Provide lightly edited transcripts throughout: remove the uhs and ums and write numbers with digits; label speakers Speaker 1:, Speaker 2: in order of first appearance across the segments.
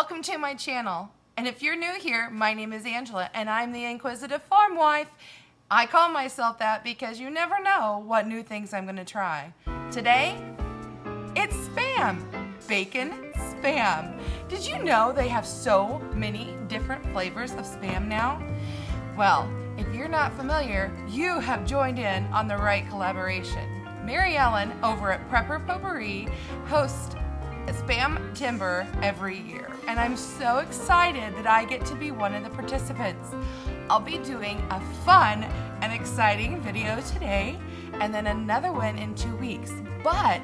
Speaker 1: Welcome to my channel. And if you're new here, my name is Angela and I'm the Inquisitive Farmwife. I call myself that because you never know what new things I'm going to try. Today, it's Spam. Bacon Spam. Did you know they have so many different flavors of Spam now? Well, if you're not familiar, you have joined in on the right collaboration. Mary Ellen over at Prepper Potpourri hosts Spam Timber every year, and I'm so excited that I get to be one of the participants. I'll be doing a fun and exciting video today, and then another one in 2 weeks. But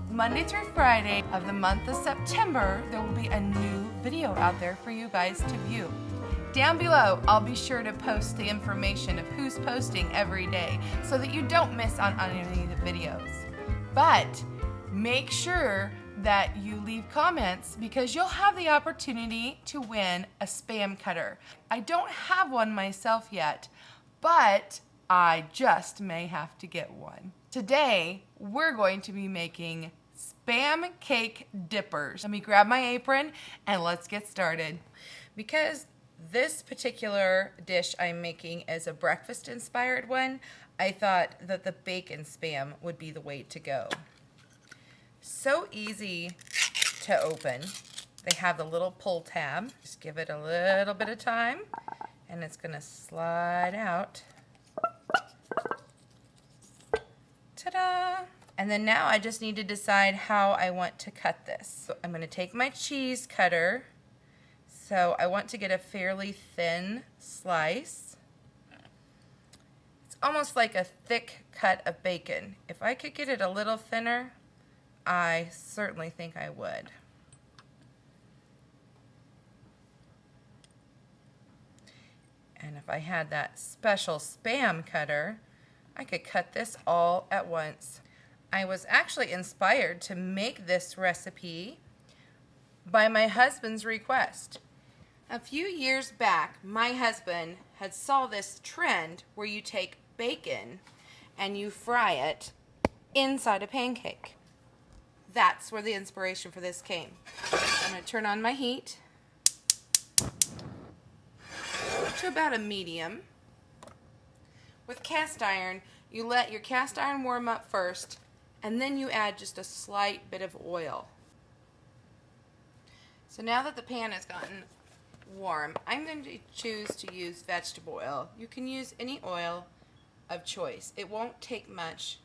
Speaker 1: Monday through Friday of the month of September, there will be a new video out there for you guys to view. Down below, I'll be sure to post the information of who's posting every day so that you don't miss on any of the videos. But make sure that you leave comments because you'll have the opportunity to win a Spam cutter. I don't have one myself yet, but I just may have to get one. Today, we're going to be making SPAMcake Dippers. Let me grab my apron and let's get started. Because this particular dish I'm making is a breakfast-inspired one, I thought that the bacon Spam would be the way to go. So easy to open. They have the little pull tab. Just give it a little bit of time and it's going to slide out. Ta-da! And then now I just need to decide how I want to cut this. So I'm going to take my cheese cutter. So I want to get a fairly thin slice. It's almost like a thick cut of bacon. If I could get it a little thinner, I certainly think I would. And if I had that special Spam cutter, I could cut this all at once. I was actually inspired to make this recipe by my husband's request. A few years back, my husband had saw this trend where you take bacon and you fry it inside a pancake. That's where the inspiration for this came. I'm going to turn on my heat to about a medium. With cast iron, you let your cast iron warm up first, and then you add just a slight bit of oil. So now that the pan has gotten warm, I'm going to choose to use vegetable oil. You can use any oil of choice. It won't take much,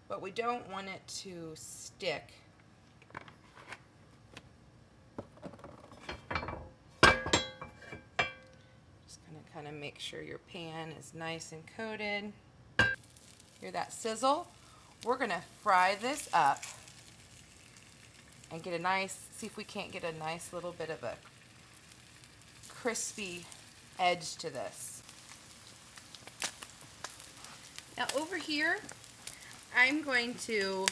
Speaker 1: but we don't want it to stick. Just going to kind of make sure your pan is nice and coated. Hear that sizzle? We're going to fry this up and get a nice, see if we can't get a nice little bit of a crispy edge to this. Now over here, I'm going to,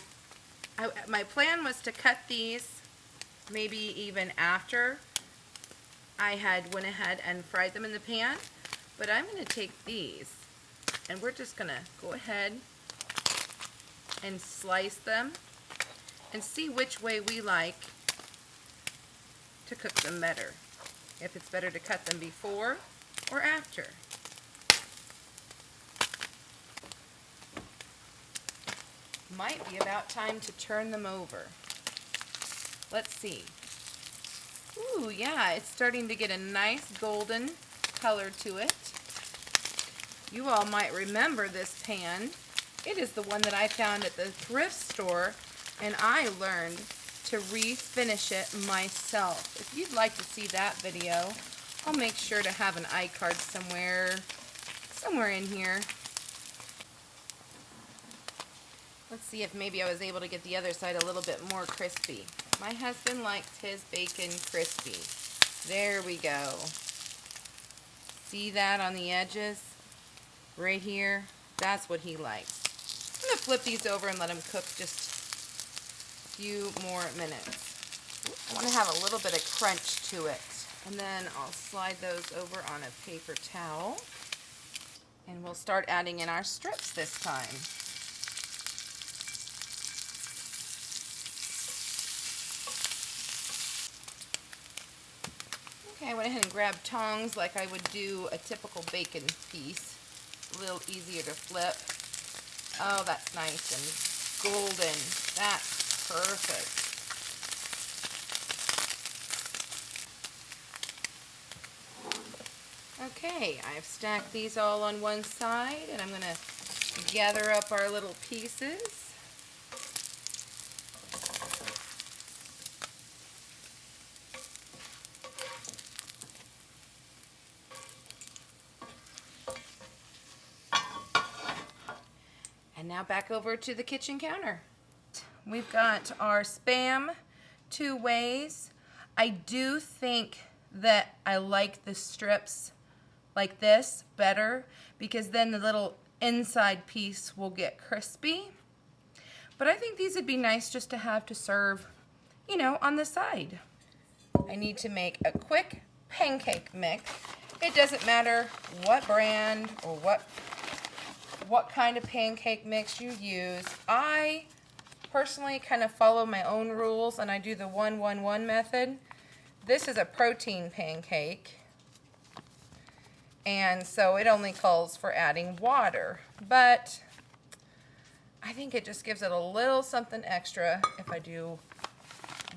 Speaker 1: my plan was to cut these maybe even after I had went ahead and fried them in the pan, but I'm going to take these and we're just going to go ahead and slice them and see which way we like to cook them better. If it's better to cut them before or after. Might be about time to turn them over. Let's see. Ooh, yeah, it's starting to get a nice golden color to it. You all might remember this pan. It is the one that I found at the thrift store, and I learned to refinish it myself. If you'd like to see that video, I'll make sure to have an iCard somewhere in here. Let's see if maybe I was able to get the other side a little bit more crispy. My husband likes his bacon crispy. There we go. See that on the edges? Right here? That's what he likes. I'm going to flip these over and let them cook just a few more minutes. I want to have a little bit of crunch to it. And then I'll slide those over on a paper towel. And we'll start adding in our strips this time. Okay, I went ahead and grabbed tongs like I would do a typical bacon piece. A little easier to flip. Oh, that's nice and golden. That's perfect. Okay, I've stacked these all on one side, and I'm going to gather up our little pieces. And now back over to the kitchen counter. We've got our Spam 2 ways. I do think that I like the strips like this better because then the little inside piece will get crispy. But I think these would be nice just to have to serve, you know, on the side. I need to make a quick pancake mix. It doesn't matter what brand or what kind of pancake mix you use. I personally kind of follow my own rules and I do the 1-1-1 method. This is a protein pancake, and so it only calls for adding water, but I think it just gives it a little something extra if I do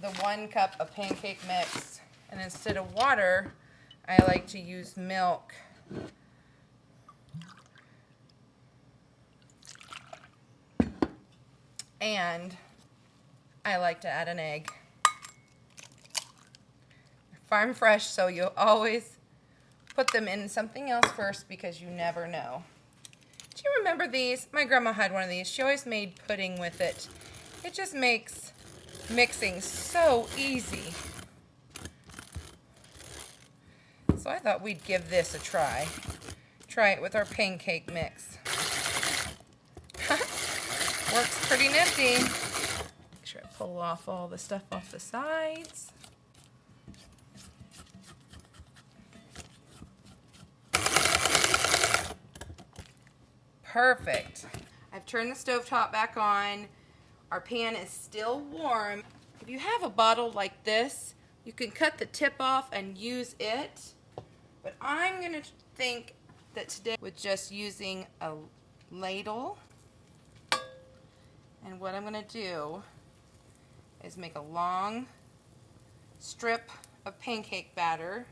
Speaker 1: the 1 cup of pancake mix, and instead of water I like to use milk. And I like to add an egg. Farm fresh, so you'll always put them in something else first because you never know. Do you remember these? My grandma had one of these. She always made pudding with it. It just makes mixing so easy. So I thought we'd give this a try. Try it with our pancake mix. Works pretty nifty. Make sure I pull off all the stuff off the sides. Perfect. I've turned the stovetop back on. Our pan is still warm. If you have a bottle like this, you can cut the tip off and use it. But I'm going to think that today with just using a ladle. And what I'm going to do is make a long strip of pancake batter.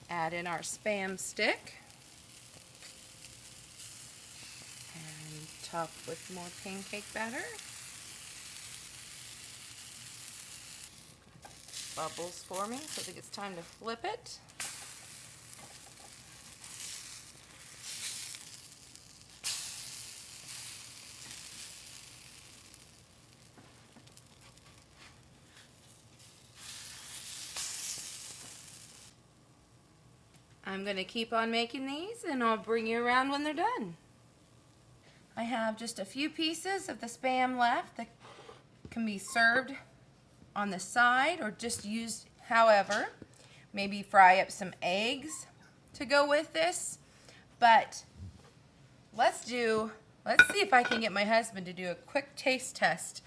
Speaker 1: Add in our Spam stick. And top with more pancake batter. Bubbles forming, so I think it's time to flip it. I'm going to keep on making these and I'll bring you around when they're done. I have just a few pieces of the Spam left that can be served on the side or just used however. Maybe fry up some eggs to go with this. But let's see if I can get my husband to do a quick taste test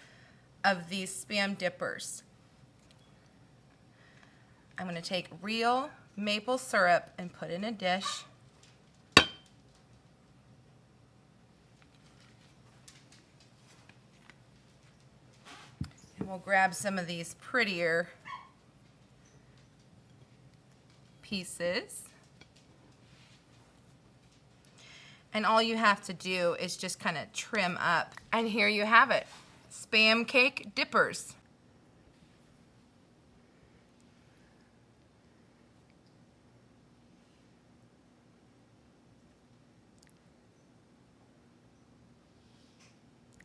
Speaker 1: of these Spam dippers. I'm going to take real maple syrup and put in a dish. And we'll grab some of these prettier pieces. And all you have to do is just kind of trim up. And here you have it, SPAMcake Dippers.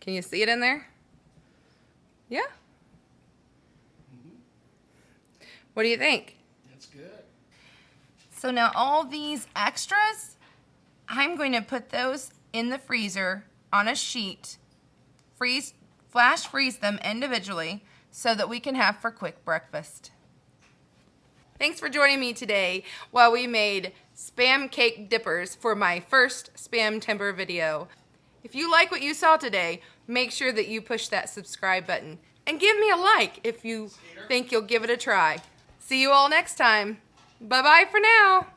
Speaker 1: Can you see it in there? Yeah? What do you think?
Speaker 2: That's good.
Speaker 1: So now all these extras, I'm going to put those in the freezer on a sheet, flash freeze them individually so that we can have for quick breakfast. Thanks for joining me today while we made SPAMcake Dippers for my first Spam Timber video. If you like what you saw today, make sure that you push that subscribe button and give me a like if you think you'll give it a try. See you all next time. Bye-bye for now.